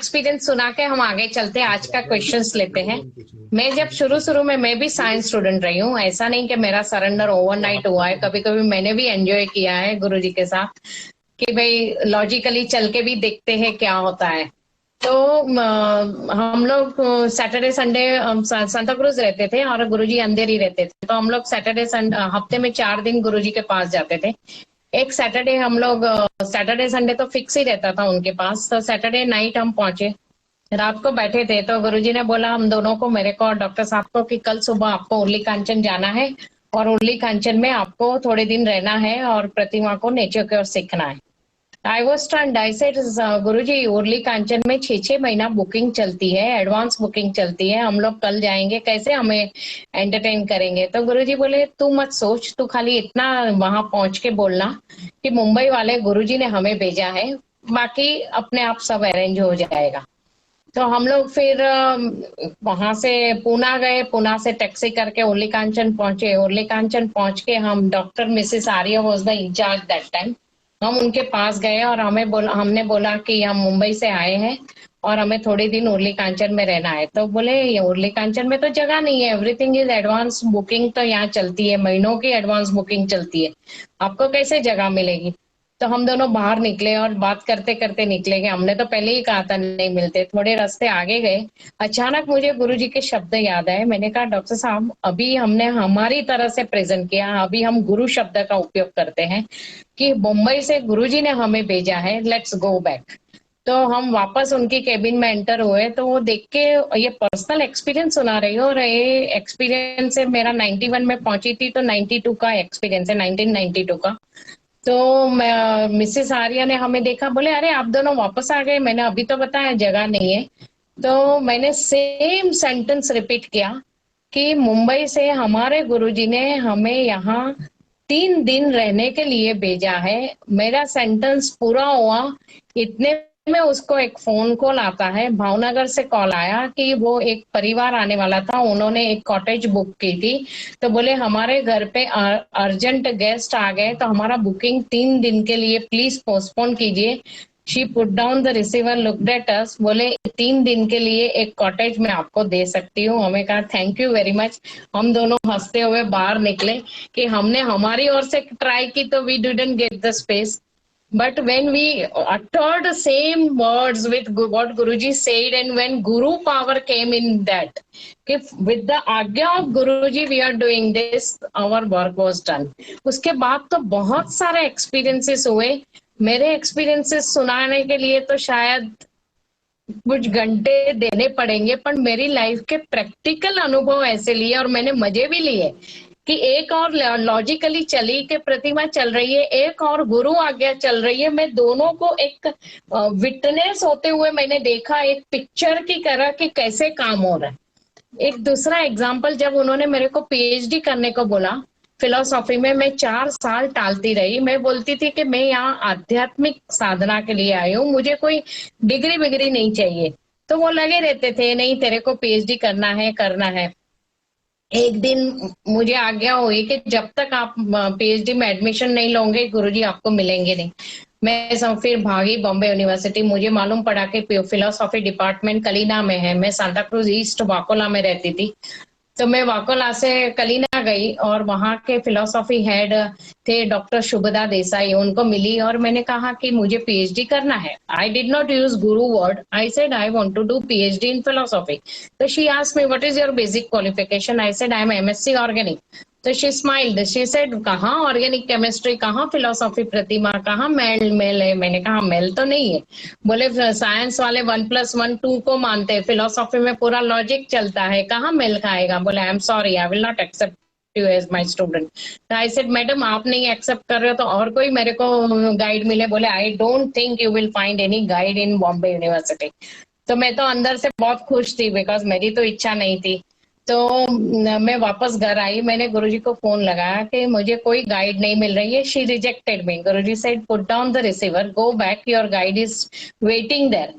Experience सुना के हम आगे चलते हैं। आज का क्वेश्चंस लेते हैं। मैं जब शुरू में मैं भी साइंस स्टूडेंट रही हूँ। ऐसा नहीं कि मेरा सरेंडर ओवरनाइट हुआ है। कभी कभी मैंने भी एंजॉय किया है गुरुजी के साथ कि भाई लॉजिकली चल के भी देखते हैं क्या होता है। तो हम लोग सैटरडे संडे सांता क्रूज रहते थे और गुरुजी अंधेरी रहते थे। तो हम लोग सैटरडे हफ्ते में 4 दिन गुरुजी के पास जाते थे। एक सैटरडे हम लोग सैटरडे संडे तो फिक्स ही रहता था उनके पास। तो सैटरडे नाइट हम पहुंचे, रात को बैठे थे तो गुरुजी ने बोला हम दोनों को, मेरे को और डॉक्टर साहब को, कि कल सुबह आपको उर्ली कांचन जाना है और उर्ली कांचन में आपको थोड़े दिन रहना है और प्रतिमा को नेचर की ओर सीखना है। I was stunned. I said Guruji Uruli Kanchan में 6-6 महीना बुकिंग चलती है, एडवांस बुकिंग चलती है। हम लोग कल जाएंगे, कैसे हमें एंटरटेन करेंगे? तो गुरुजी बोले तू मत सोच, तू खाली इतना वहां पहुंच के बोलना कि मुंबई वाले गुरुजी ने हमें भेजा है, बाकी अपने आप सब अरेंज हो जाएगा। तो हम लोग फिर वहां से पूना गए, पूना से टैक्सी करके उर्ली कांचन पहुंचे। उर्ली कांचन पहुंच के हम, doctor Mrs Arya was the incharge that time, हम उनके पास गए और हमने बोला कि हम मुंबई से आए हैं और हमें थोड़े दिन उर्ली कांचन में रहना है। तो बोले ये उर्ली कांचन में तो जगह नहीं है, एवरीथिंग इज एडवांस बुकिंग, तो यहाँ चलती है, महीनों की एडवांस बुकिंग चलती है, आपको कैसे जगह मिलेगी? तो हम दोनों बाहर निकले और बात करते करते निकले कि हमने तो पहले ही कहा था नहीं मिलते। थोड़े रास्ते आगे गए, अचानक मुझे गुरुजी के शब्द याद आए। मैंने कहा डॉक्टर साहब अभी हमने हमारी तरह से प्रेजेंट किया, अभी हम गुरु शब्द का उपयोग करते हैं कि मुंबई से गुरुजी ने हमें भेजा है, लेट्स गो बैक। तो हम वापस उनकी केबिन में एंटर हुए तो वो देख के, ये पर्सनल एक्सपीरियंस सुना रही हो, और ये एक्सपीरियंस है मेरा 91 में पहुंची थी तो 92 का एक्सपीरियंस है, 1992 का। तो मिसेस आर्या ने हमें देखा, बोले अरे आप दोनों वापस आ गए, मैंने अभी तो बताया जगह नहीं है। तो मैंने सेम सेंटेंस रिपीट किया कि मुंबई से हमारे गुरुजी ने हमें यहाँ 3 दिन रहने के लिए भेजा है। मेरा सेंटेंस पूरा हुआ, इतने में उसको एक फोन कॉल आता है, भावनगर से कॉल आया कि वो एक परिवार आने वाला था, उन्होंने एक कॉटेज बुक की थी। तो बोले हमारे घर पे अर्जेंट गेस्ट आ गए तो हमारा बुकिंग 3 दिन के लिए प्लीज पोस्टपोन कीजिए। She put down the receiver, looked at us, बोले 3 दिन के लिए एक कॉटेज में आपको दे सकती हूँ। हमें कहा थैंक यू वेरी मच। हम दोनों हंसते हुए बाहर निकले कि हमने हमारी ओर से ट्राई की तो we didn't get the space, but when we uttered the same words with what Guruji said, and when Guru power came in that, if with the agya of Guruji we are doing this, our work was done. उसके बाद तो बहुत सारे experiences हुए। मेरे experiences सुनाने के लिए तो शायद कुछ घंटे देने पड़ेंगे, पर मेरी लाइफ के प्रैक्टिकल अनुभव ऐसे लिए और मैंने मजे भी लिए कि एक और लॉजिकली चली के प्रतिमा चल रही है, एक और गुरु आज्ञा चल रही है। मैं दोनों को एक विटनेस होते हुए मैंने देखा, एक पिक्चर की तरह कि कैसे काम हो रहा है। एक दूसरा एग्जाम्पल, जब उन्होंने मेरे को पीएचडी करने को बोला फिलोसॉफी में, मैं 4 साल टालती रही। मैं बोलती थी कि मैं यहाँ आध्यात्मिक साधना के लिए आई हूँ, मुझे कोई डिग्री विग्री नहीं चाहिए। तो वो लगे रहते थे नहीं तेरे को पीएचडी करना है करना है। एक दिन मुझे आज्ञा हुई कि जब तक आप पीएचडी में एडमिशन नहीं लोगे गुरुजी आपको मिलेंगे नहीं। मैं सब फिर भागी बॉम्बे यूनिवर्सिटी। मुझे मालूम पड़ा कि फिलोसॉफी डिपार्टमेंट कलीना में है। मैं सांता क्रूज ईस्ट वाकोला में रहती थी, तो मैं वाकोला से कलीना गई और वहां के फिलोसॉफी हेड थे डॉक्टर शुभदा देसाई, उनको मिली और मैंने कहा कि मुझे पीएचडी करना है। I did not use guru word, I said I want to do PhD in philosophy. तो she asked me what is your basic qualification, I said I am MSc organic. तो शी स्माइल्ड, शी सेड कहाँ organic chemistry, कहाँ philosophy, Pratima कहाँ मेल mail है? मैंने कहा mail तो नहीं है। बोले साइंस वाले 1+1 2 को मानते हैं, फिलोसॉफी में पूरा लॉजिक चलता है, कहाँ मेल खाएगा? बोले I am sorry, I will not accept you as my student. तो आई सेड मैडम आप नहीं एक्सेप्ट कर रहे हो तो और कोई मेरे को गाइड मिले। बोले I don't think you will find any guide in Bombay university. तो मैं तो अंदर से बहुत खुश थी, बिकॉज मेरी तो इच्छा नहीं थी। तो मैं वापस घर आई, मैंने गुरुजी को फोन लगाया कि मुझे कोई गाइड नहीं मिल रही है। She rejected me. Guruji said put down the receiver, go back, your guide is waiting there.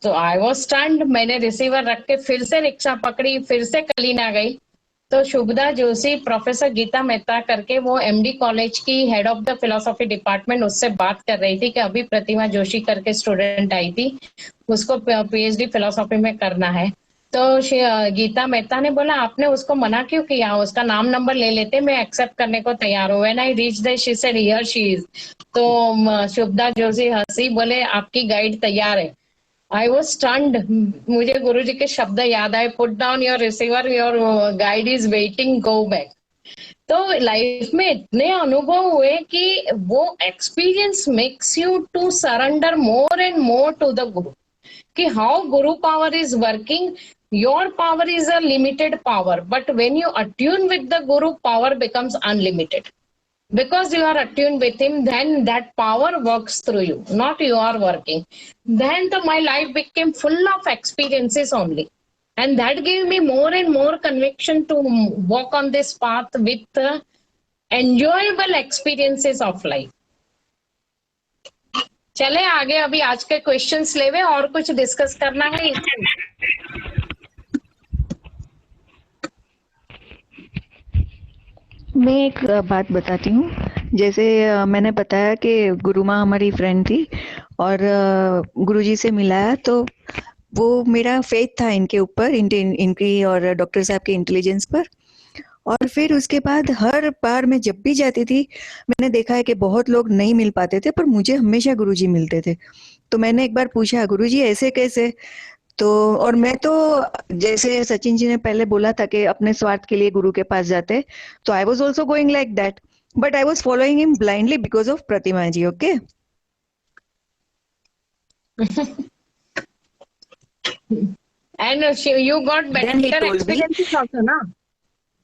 तो आई वाज स्टन्ड। मैंने रिसीवर रख के फिर से रिक्शा पकड़ी, फिर से कलीना गई तो शुभदा जोशी, प्रोफेसर गीता मेहता करके, वो एमडी कॉलेज की head of the philosophy department, उससे बात कर रही थी कि अभी प्रतिमा जोशी करके स्टूडेंट आई थी, उसको पीएचडी फिलोसॉफी में करना है। तो गीता मेहता ने बोला आपने उसको मना क्यों किया, उसका नाम नंबर ले लेते, मैं एक्सेप्ट करने को तैयार हूँ। When I reach there she said here she is. तो शुभदा जोशी हंसी, बोले आपकी गाइड तैयार है। आई वॉज स्टन्ड, मुझे गुरुजी के शब्द याद आए, put down your receiver, your guide is waiting, go back. तो लाइफ में इतने अनुभव हुए कि वो experience makes you to surrender more and more to the guru, कि how guru power is working. Your power is a limited power, but when you attune with the guru, power becomes unlimited. Because you are attuned with him, then that power works through you, not you are working. Then my life became full of experiences only, and that gave me more and more conviction to walk on this path with enjoyable experiences of life. चले आगे, अभी आज के questions लेवे और कुछ discuss करना है इसमें? मैं एक बात बताती हूँ। जैसे मैंने बताया कि गुरु माँ हमारी फ्रेंड थी और गुरुजी से मिलाया, तो वो मेरा फेथ था इनके ऊपर, इनकी और डॉक्टर साहब के इंटेलिजेंस पर। और फिर उसके बाद हर बार मैं जब भी जाती थी, मैंने देखा है कि बहुत लोग नहीं मिल पाते थे, पर मुझे हमेशा गुरुजी मिलते थे। तो मैंने एक बार पूछा, गुरुजी ऐसे कैसे? तो और मैं तो जैसे सचिन जी ने पहले बोला था कि अपने स्वार्थ के लिए गुरु के पास जाते, तो I was also going like that, but I was following him blindly because of Pratima ji. Okay. And you got Then he better told me, experiences also, na?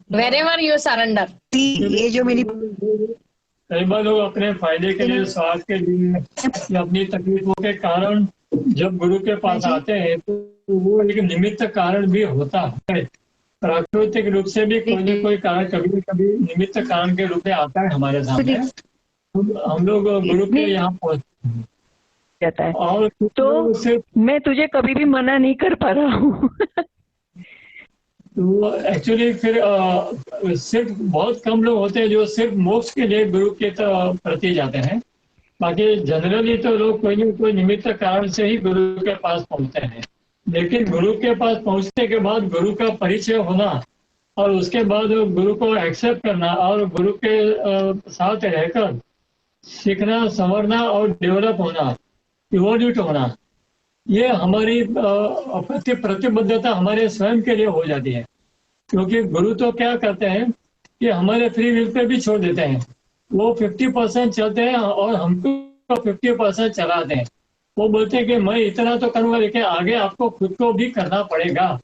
Wherever you surrender. ये जो मेरी कई बार लोग अपने फायदे के लिए, स्वार्थ के लिए या अपनी तकलीफों के कारण जब गुरु के पास आते हैं, तो वो एक निमित्त कारण भी होता है। प्राकृतिक रूप से भी कोई न कोई कारण कभी कभी निमित्त कारण के रूप में आता है हमारे सामने। हम लोग गुरु के यहाँ पहुँचते हैं जाता है, और तो सिर्फ मैं तुझे कभी भी मना नहीं कर पा रहा हूँ. तो एक्चुअली फिर सिर्फ बहुत कम लोग होते हैं जो सिर्फ मोक्ष के लिए गुरु के प्रति जाते हैं। बाकी जनरली तो लोग कोई न कोई निमित्त कारण से ही गुरु के पास पहुंचते हैं। लेकिन गुरु के पास पहुंचने के बाद गुरु का परिचय होना और उसके बाद गुरु को एक्सेप्ट करना और गुरु के साथ रहकर सीखना, संवरना और डेवलप होना, इवोल्यूट होना, ये हमारी प्रतिबद्धता हमारे स्वयं के लिए हो जाती है। क्योंकि गुरु तो क्या करते हैं कि हमारे फ्री विल पे भी छोड़ देते हैं। वो 50% चलते हैं और हमको 50% चलाते हैं। वो बोलते हैं कि मैं इतना तो करूंगा, लेकिन आगे आपको खुद को भी करना पड़ेगा।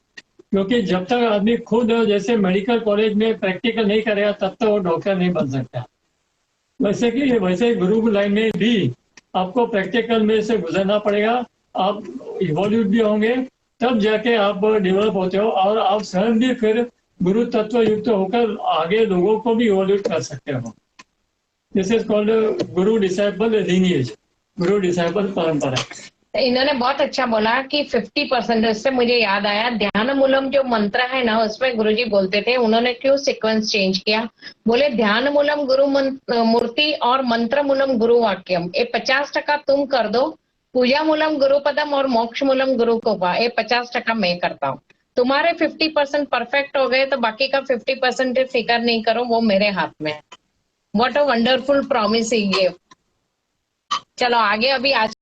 क्योंकि जब तक आदमी खुद जैसे मेडिकल कॉलेज में प्रैक्टिकल नहीं करेगा, तब तक वो डॉक्टर नहीं बन सकता। वैसे गुरु लाइन में भी आपको प्रैक्टिकल में से गुजरना पड़ेगा। आप इवोल्यूट भी होंगे, तब जाके आप डेवलप होते हो और आप स्वयं भी फिर गुरु तत्व युक्त होकर आगे लोगों को भी इवोल्यूट कर सकते हो। This is called Guru disciple lineage, Guru disciple परंपरा। इन्होंने बहुत अच्छा बोला कि 50%, इससे मुझे याद आया ध्यान मूलम जो मंत्र है ना, उसमें गुरुजी बोलते थे, उन्होंने क्यों सीक्वेंस चेंज किया, बोले ध्यान मूलम गुरु मूर्ति और मंत्र मूलम गुरु वाक्यम, ये 50% तुम कर दो, पूजा मूलम गुरु पदम और मोक्ष मूलम गुरु कृपा, ये 50% मैं करता हूँ। तुम्हारे 50% परफेक्ट हो गए तो बाकी का 50% फिक्र नहीं करो, वो मेरे हाथ में है। What a wonderful promise he give. चलो आगे, अभी आज